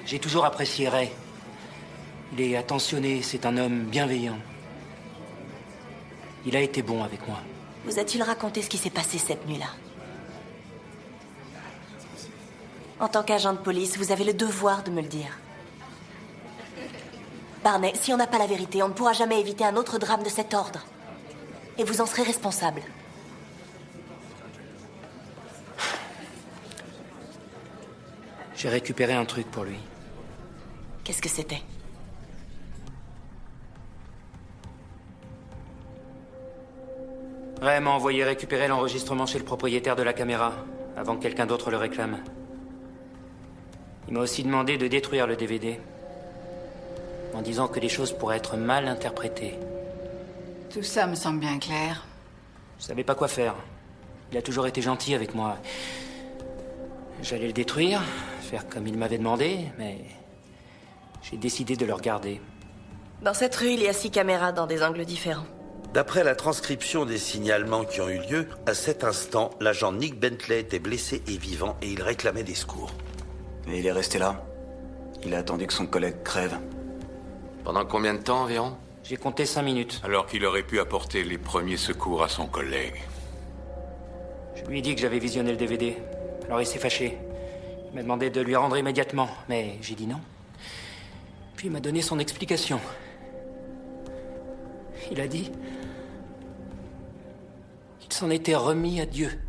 Speaker 17: J'ai toujours apprécié Ray. Il est attentionné, c'est un homme bienveillant. Il a été bon avec moi.
Speaker 12: Vous a-t-il raconté ce qui s'est passé cette nuit-là? En tant qu'agent de police, vous avez le devoir de me le dire. Barney, si on n'a pas la vérité, on ne pourra jamais éviter un autre drame de cet ordre. Et vous en serez responsable.
Speaker 17: J'ai récupéré un truc pour lui.
Speaker 12: Qu'est-ce que c'était?
Speaker 17: Ray m'a envoyé récupérer l'enregistrement chez le propriétaire de la caméra, avant que quelqu'un d'autre le réclame. Il m'a aussi demandé de détruire le DVD, en disant que les choses pourraient être mal interprétées.
Speaker 11: Tout ça me semble bien clair.
Speaker 17: Je savais pas quoi faire. Il a toujours été gentil avec moi. J'allais le détruire, faire comme il m'avait demandé, mais j'ai décidé de le regarder.
Speaker 12: Dans cette rue, il y a 6 caméras dans des angles différents.
Speaker 5: D'après la transcription des signalements qui ont eu lieu, à cet instant, l'agent Nick Bentley était blessé et vivant et il réclamait des secours.
Speaker 6: Et il est resté là. Il a attendu que son collègue crève.
Speaker 16: Pendant combien de temps environ?
Speaker 17: J'ai compté 5 minutes.
Speaker 15: Alors qu'il aurait pu apporter les premiers secours à son collègue.
Speaker 17: Je lui ai dit que j'avais visionné le DVD. Alors il s'est fâché. Il m'a demandé de lui rendre immédiatement, mais j'ai dit non. Puis il m'a donné son explication. Il a dit qu'il s'en était remis à Dieu.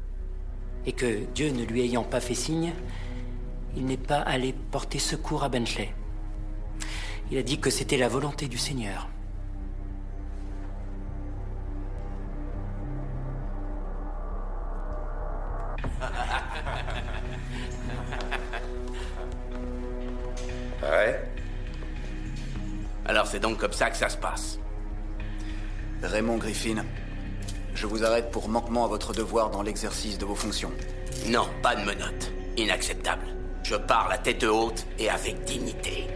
Speaker 17: Et que Dieu ne lui ayant pas fait signe, il n'est pas allé porter secours à Bentley. Il a dit que c'était la volonté du Seigneur.
Speaker 4: Ouais. Alors c'est donc comme ça que ça se passe.
Speaker 6: Raymond Griffin, je vous arrête pour manquement à votre devoir dans l'exercice de vos fonctions.
Speaker 4: Non, pas de menottes. Inacceptable. Je parle à tête haute et avec dignité.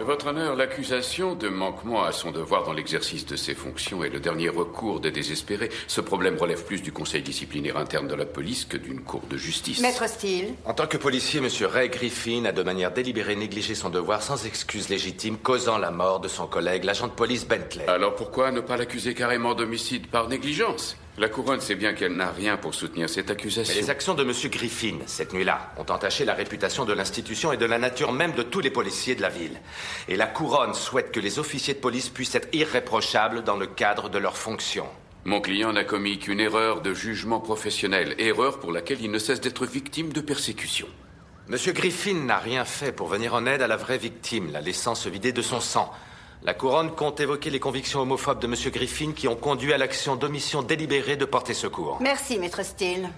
Speaker 15: Votre honneur, l'accusation de manquement à son devoir dans l'exercice de ses fonctions est le dernier recours des désespérés. Ce problème relève plus du conseil disciplinaire interne de la police que d'une cour de justice.
Speaker 11: Maître Steele.
Speaker 16: En tant que policier, M. Ray Griffin a de manière délibérée négligé son devoir sans excuse légitime, causant la mort de son collègue, l'agent de police Bentley.
Speaker 15: Alors pourquoi ne pas l'accuser carrément d'homicide par négligence? La couronne sait bien qu'elle n'a rien pour soutenir cette accusation.
Speaker 16: Mais les actions de M. Griffin, cette nuit-là, ont entaché la réputation de l'institution et de la nature même de tous les policiers de la ville. Et la couronne souhaite que les officiers de police puissent être irréprochables dans le cadre de leurs fonctions.
Speaker 15: Mon client n'a commis qu'une erreur de jugement professionnel, erreur pour laquelle il ne cesse d'être victime de persécution.
Speaker 16: M. Griffin n'a rien fait pour venir en aide à la vraie victime, la laissant se vider de son sang. La couronne compte évoquer les convictions homophobes de M. Griffin qui ont conduit à l'action d'omission délibérée de porter secours.
Speaker 11: Merci, Maître Steele.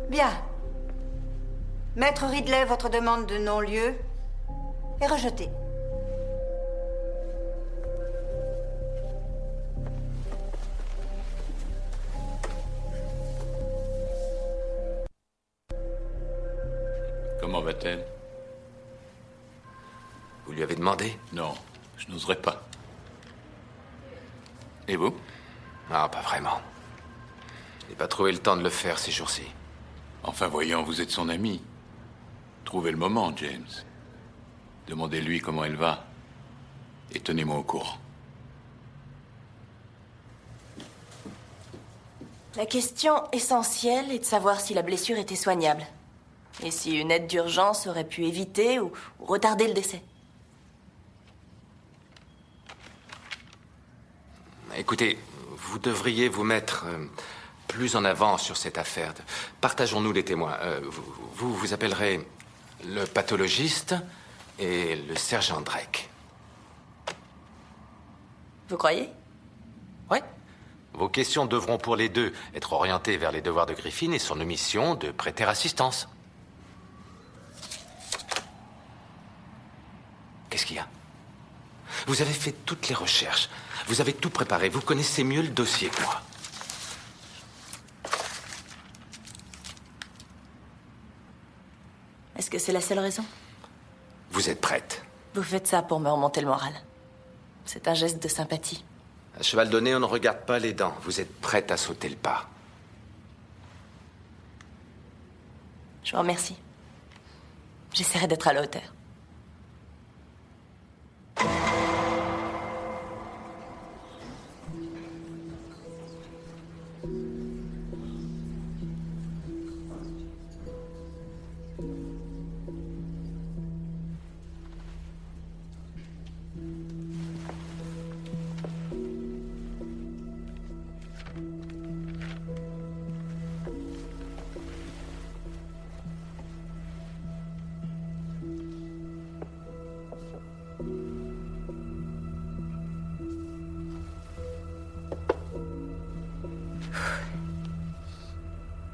Speaker 11: Bien. Maître Ridley, votre demande de non-lieu est rejetée.
Speaker 15: Comment va-t-elle?
Speaker 16: Vous lui avez demandé?
Speaker 15: Non, je n'oserais pas. Et vous?
Speaker 16: Ah, pas vraiment. Je n'ai pas trouvé le temps de le faire ces jours-ci.
Speaker 15: Enfin, voyons, vous êtes son ami. Trouvez le moment, James. Demandez-lui comment elle va. Et tenez-moi au courant.
Speaker 12: La question essentielle est de savoir si la blessure était soignable. Et si une aide d'urgence aurait pu éviter ou retarder le décès.
Speaker 16: Écoutez, vous devriez vous mettre plus en avant sur cette affaire. Partageons-nous les témoins. Vous appellerez le pathologiste et le sergent Drake.
Speaker 12: Vous croyez?
Speaker 16: Oui. Vos questions devront pour les deux être orientées vers les devoirs de Griffin et son omission de prêter assistance. Qu'est-ce qu'il y a? Vous avez fait toutes les recherches. Vous avez tout préparé. Vous connaissez mieux le dossier que moi.
Speaker 12: Est-ce que c'est la seule raison?
Speaker 16: Vous êtes prête?
Speaker 12: Vous faites ça pour me remonter le moral. C'est un geste de sympathie.
Speaker 16: À cheval donné, on ne regarde pas les dents. Vous êtes prête à sauter le pas.
Speaker 12: Je vous remercie. J'essaierai d'être à la hauteur.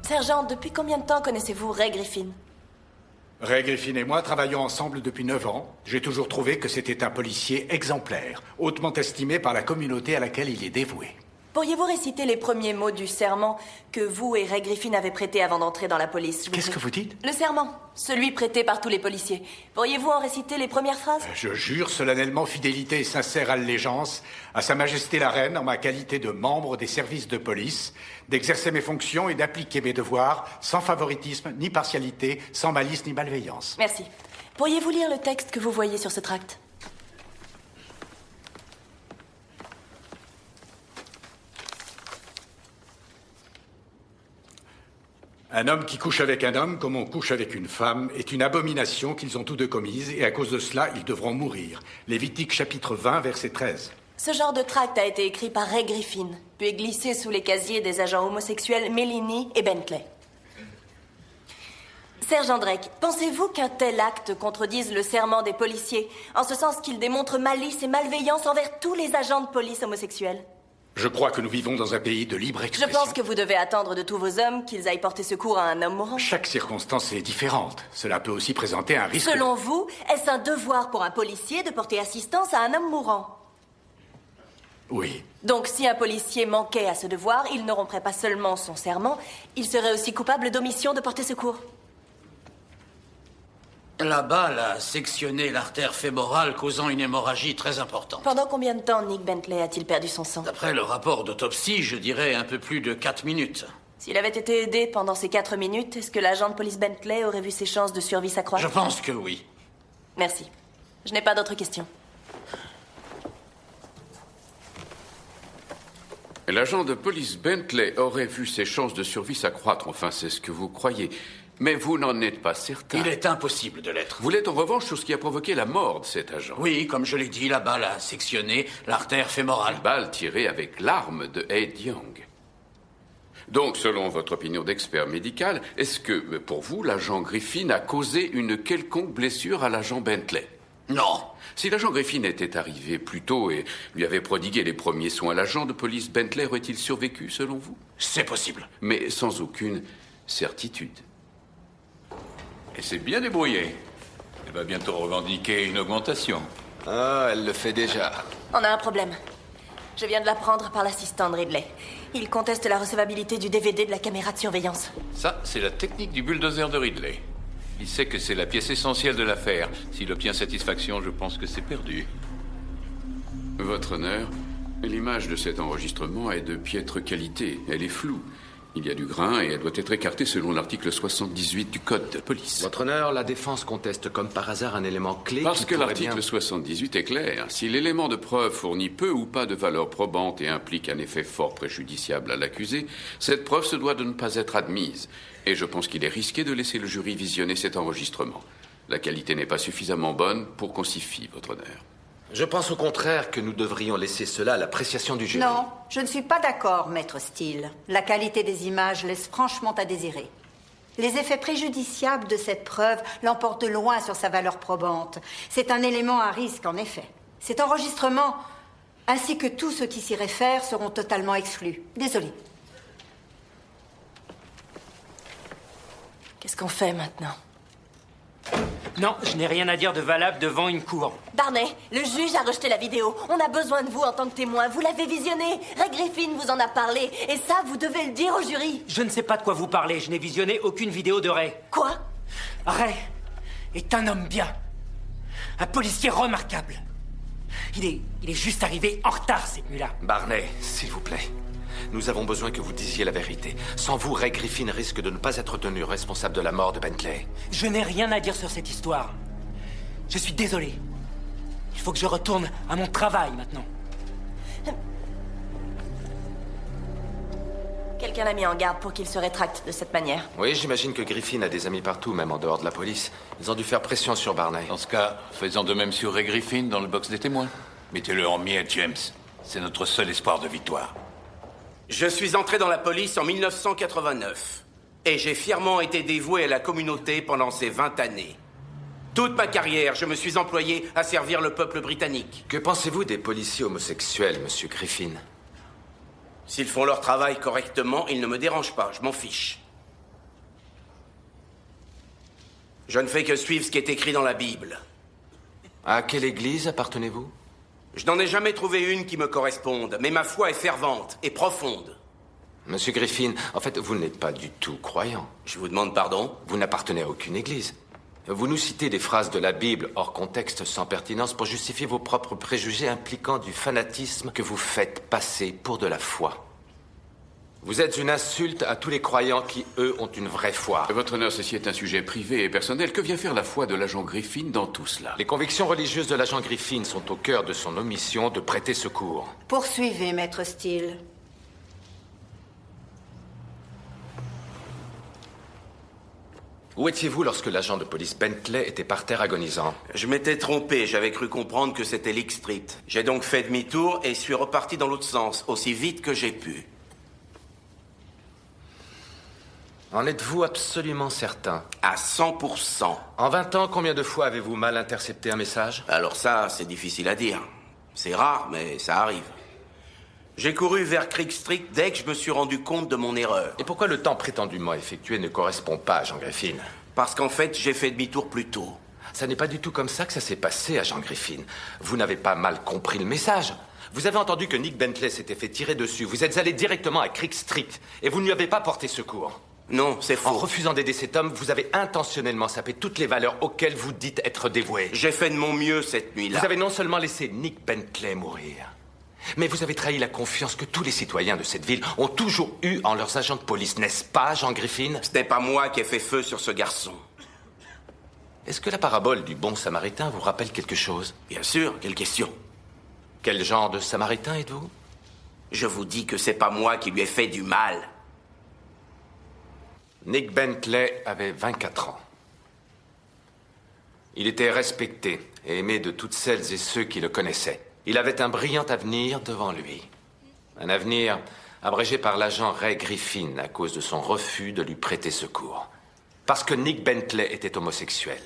Speaker 12: Sergent, depuis combien de temps connaissez-vous Ray Griffin?
Speaker 14: Ray Griffin et moi travaillons ensemble depuis 9 ans. J'ai toujours trouvé que c'était un policier exemplaire, hautement estimé par la communauté à laquelle il est dévoué.
Speaker 12: Pourriez-vous réciter les premiers mots du serment que vous et Ray Griffin avez prêté avant d'entrer dans la police?
Speaker 14: Qu'est-ce que vous dites?
Speaker 12: Le serment, celui prêté par tous les policiers. Pourriez-vous en réciter les premières phrases?
Speaker 14: Je jure solennellement fidélité et sincère allégeance à Sa Majesté la Reine en ma qualité de membre des services de police, d'exercer mes fonctions et d'appliquer mes devoirs sans favoritisme ni partialité, sans malice ni malveillance.
Speaker 12: Merci. Pourriez-vous lire le texte que vous voyez sur ce tract?
Speaker 14: Un homme qui couche avec un homme comme on couche avec une femme est une abomination qu'ils ont tous deux commise et à cause de cela, ils devront mourir. Lévitique chapitre 20, verset 13.
Speaker 12: Ce genre de tract a été écrit par Ray Griffin, puis glissé sous les casiers des agents homosexuels Melanie et Bentley. Sergent Drake, pensez-vous qu'un tel acte contredise le serment des policiers, en ce sens qu'il démontre malice et malveillance envers tous les agents de police homosexuels?
Speaker 14: Je crois que nous vivons dans un pays de libre expression.
Speaker 12: Je pense que vous devez attendre de tous vos hommes qu'ils aillent porter secours à un homme mourant.
Speaker 14: Chaque circonstance est différente. Cela peut aussi présenter un risque.
Speaker 12: Selon vous, est-ce un devoir pour un policier de porter assistance à un homme mourant?
Speaker 14: Oui.
Speaker 12: Donc si un policier manquait à ce devoir, il ne romprait pas seulement son serment, il serait aussi coupable d'omission de porter secours.
Speaker 19: La balle a sectionné l'artère fémorale, causant une hémorragie très importante.
Speaker 12: Pendant combien de temps Nick Bentley a-t-il perdu son sang?
Speaker 19: D'après le rapport d'autopsie, je dirais un peu plus de 4 minutes.
Speaker 12: S'il avait été aidé pendant ces 4 minutes, est-ce que l'agent de police Bentley aurait vu ses chances de survie s'accroître?
Speaker 19: Je pense que oui.
Speaker 12: Merci. Je n'ai pas d'autres questions.
Speaker 20: L'agent de police Bentley aurait vu ses chances de survie s'accroître. Enfin, c'est ce que vous croyez. Mais vous n'en êtes pas certain.
Speaker 19: Il est impossible de l'être.
Speaker 20: Vous l'êtes en revanche sur ce qui a provoqué la mort de cet agent.
Speaker 19: Oui, comme je l'ai dit, la balle a sectionné l'artère fémorale.
Speaker 20: Une balle tirée avec l'arme de Ed Young. Donc, selon votre opinion d'expert médical, est-ce que, pour vous, l'agent Griffin a causé une quelconque blessure à l'agent Bentley?
Speaker 19: Non.
Speaker 20: Si l'agent Griffin était arrivé plus tôt et lui avait prodigué les premiers soins, l'agent de police Bentley aurait-il survécu, selon vous?
Speaker 19: C'est possible.
Speaker 20: Mais sans aucune certitude.
Speaker 15: Et c'est bien débrouillé. Elle va bientôt revendiquer une augmentation.
Speaker 16: Ah, elle le fait déjà.
Speaker 12: On a un problème. Je viens de l'apprendre par l'assistant de Ridley. Il conteste la recevabilité du DVD de la caméra de surveillance.
Speaker 15: Ça, c'est la technique du bulldozer de Ridley. Il sait que c'est la pièce essentielle de l'affaire. S'il obtient satisfaction, je pense que c'est perdu.
Speaker 20: Votre honneur, l'image de cet enregistrement est de piètre qualité. Elle est floue. Il y a du grain et elle doit être écartée selon l'article 78 du Code de police.
Speaker 16: Votre honneur, la défense conteste comme par hasard un élément clé
Speaker 20: Parce que
Speaker 16: pourrait
Speaker 20: l'article 78 est clair. Si l'élément de preuve fournit peu ou pas de valeur probante et implique un effet fort préjudiciable à l'accusé, cette preuve se doit de ne pas être admise. Et je pense qu'il est risqué de laisser le jury visionner cet enregistrement. La qualité n'est pas suffisamment bonne pour qu'on s'y fie, votre honneur.
Speaker 16: Je pense au contraire que nous devrions laisser cela à l'appréciation du jury.
Speaker 21: Non, je ne suis pas d'accord, maître Steele. La qualité des images laisse franchement à désirer. Les effets préjudiciables de cette preuve l'emportent de loin sur sa valeur probante. C'est un élément à risque, en effet. Cet enregistrement, ainsi que tout ce qui s'y réfère, seront totalement exclus. Désolé.
Speaker 12: Qu'est-ce qu'on fait maintenant?
Speaker 17: Non, je n'ai rien à dire de valable devant une cour.
Speaker 12: Barney, le juge a rejeté la vidéo. On a besoin de vous en tant que témoin. Vous l'avez visionné. Ray Griffin vous en a parlé. Et ça, vous devez le dire au jury.
Speaker 17: Je ne sais pas de quoi vous parlez. Je n'ai visionné aucune vidéo de Ray.
Speaker 12: Quoi?
Speaker 17: Ray est un homme bien. Un policier remarquable. Il est juste arrivé en retard cette nuit-là.
Speaker 16: Barney, s'il vous plaît. Nous avons besoin que vous disiez la vérité. Sans vous, Ray Griffin risque de ne pas être tenu responsable de la mort de Bentley.
Speaker 17: Je n'ai rien à dire sur cette histoire. Je suis désolé. Il faut que je retourne à mon travail maintenant.
Speaker 12: Quelqu'un l'a mis en garde pour qu'il se rétracte de cette manière.
Speaker 16: Oui, j'imagine que Griffin a des amis partout, même en dehors de la police. Ils ont dû faire pression sur Barney.
Speaker 15: Dans ce cas, faisons de même sur Ray Griffin dans le box des témoins. Mettez-le en miettes, James. C'est notre seul espoir de victoire.
Speaker 4: Je suis entré dans la police en 1989. Et j'ai fièrement été dévoué à la communauté pendant ces 20 années. Toute ma carrière, je me suis employé à servir le peuple britannique.
Speaker 16: Que pensez-vous des policiers homosexuels, monsieur Griffin?
Speaker 4: S'ils font leur travail correctement, ils ne me dérangent pas, je m'en fiche. Je ne fais que suivre ce qui est écrit dans la Bible.
Speaker 16: À quelle église appartenez-vous?
Speaker 4: Je n'en ai jamais trouvé une qui me corresponde, mais ma foi est fervente et profonde.
Speaker 16: Monsieur Griffin, en fait, vous n'êtes pas du tout croyant.
Speaker 4: Je vous demande pardon?
Speaker 16: Vous n'appartenez à aucune église. Vous nous citez des phrases de la Bible hors contexte sans pertinence pour justifier vos propres préjugés impliquant du fanatisme que vous faites passer pour de la foi. Vous êtes une insulte à tous les croyants qui, eux, ont une vraie foi.
Speaker 20: Votre honneur, ceci est un sujet privé et personnel. Que vient faire la foi de l'agent Griffin dans tout cela?
Speaker 16: Les convictions religieuses de l'agent Griffin sont au cœur de son omission de prêter secours.
Speaker 21: Poursuivez, maître Steele.
Speaker 16: Où étiez-vous lorsque l'agent de police Bentley était par terre agonisant?
Speaker 4: Je m'étais trompé, j'avais cru comprendre que c'était Leak Street. J'ai donc fait demi-tour et suis reparti dans l'autre sens, aussi vite que j'ai pu.
Speaker 16: En êtes-vous absolument certain?
Speaker 4: À 100%.
Speaker 16: En 20 ans, combien de fois avez-vous mal intercepté un message?
Speaker 4: Alors ça, c'est difficile à dire. C'est rare, mais ça arrive. J'ai couru vers Creek Street dès que je me suis rendu compte de mon erreur.
Speaker 16: Et pourquoi le temps prétendument effectué ne correspond pas, Agent Griffin?
Speaker 4: Parce qu'en fait, j'ai fait demi-tour plus tôt.
Speaker 16: Ça n'est pas du tout comme ça que ça s'est passé, Agent Griffin. Vous n'avez pas mal compris le message. Vous avez entendu que Nick Bentley s'était fait tirer dessus. Vous êtes allé directement à Creek Street et vous ne lui avez pas porté secours.
Speaker 4: Non, c'est faux.
Speaker 16: En refusant d'aider cet homme, vous avez intentionnellement sapé toutes les valeurs auxquelles vous dites être dévoué.
Speaker 4: J'ai fait de mon mieux cette nuit-là.
Speaker 16: Vous avez non seulement laissé Nick Bentley mourir, mais vous avez trahi la confiance que tous les citoyens de cette ville ont toujours eue en leurs agents de police, n'est-ce pas, Jean Griffin?
Speaker 4: Ce n'est pas moi qui ai fait feu sur ce garçon.
Speaker 16: Est-ce que la parabole du bon samaritain vous rappelle quelque chose?
Speaker 4: Bien sûr, quelle question?
Speaker 16: Quel genre de samaritain êtes-vous?
Speaker 4: Je vous dis que c'est pas moi qui lui ai fait du mal.
Speaker 16: Nick Bentley avait 24 ans. Il était respecté et aimé de toutes celles et ceux qui le connaissaient. Il avait un brillant avenir devant lui. Un avenir abrégé par l'agent Ray Griffin à cause de son refus de lui prêter secours. Parce que Nick Bentley était homosexuel.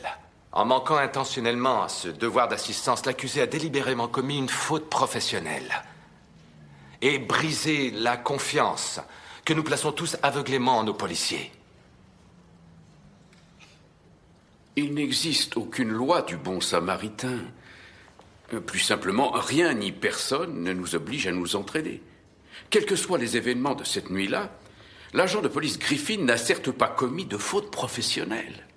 Speaker 16: En manquant intentionnellement à ce devoir d'assistance, l'accusé a délibérément commis une faute professionnelle. Et brisé la confiance que nous plaçons tous aveuglément en nos policiers.
Speaker 20: Il n'existe aucune loi du bon samaritain. Plus simplement, rien ni personne ne nous oblige à nous entraider. Quels que soient les événements de cette nuit-là, l'agent de police Griffin n'a certes pas commis de faute professionnelle.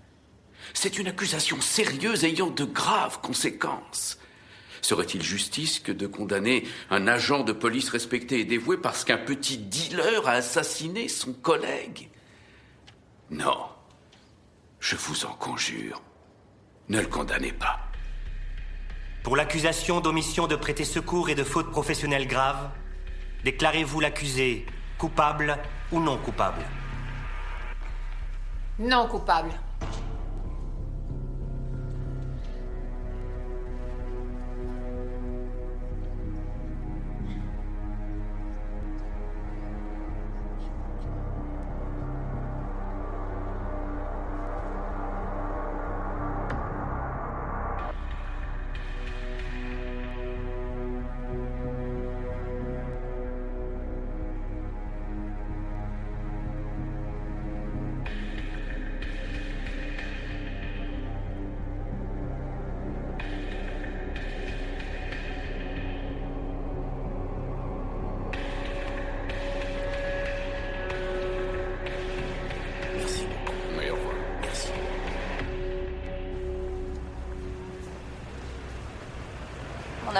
Speaker 20: C'est une accusation sérieuse ayant de graves conséquences. Serait-il justice que de condamner un agent de police respecté et dévoué parce qu'un petit dealer a assassiné son collègue? Non. Je vous en conjure, ne le condamnez pas.
Speaker 1: Pour l'accusation d'omission de prêter secours et de faute professionnelle grave, déclarez-vous l'accusé coupable ou non coupable?
Speaker 11: Non coupable.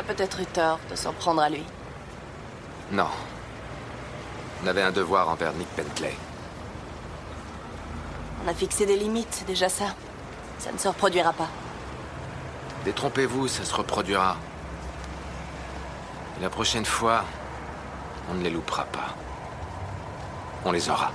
Speaker 12: a peut-être eu tort de s'en prendre à lui.
Speaker 16: Non. On avait un devoir envers Nick Bentley.
Speaker 12: On a fixé des limites, c'est déjà ça. Ça ne se reproduira pas.
Speaker 16: Détrompez-vous, ça se reproduira. Et la prochaine fois, on ne les loupera pas. On les aura.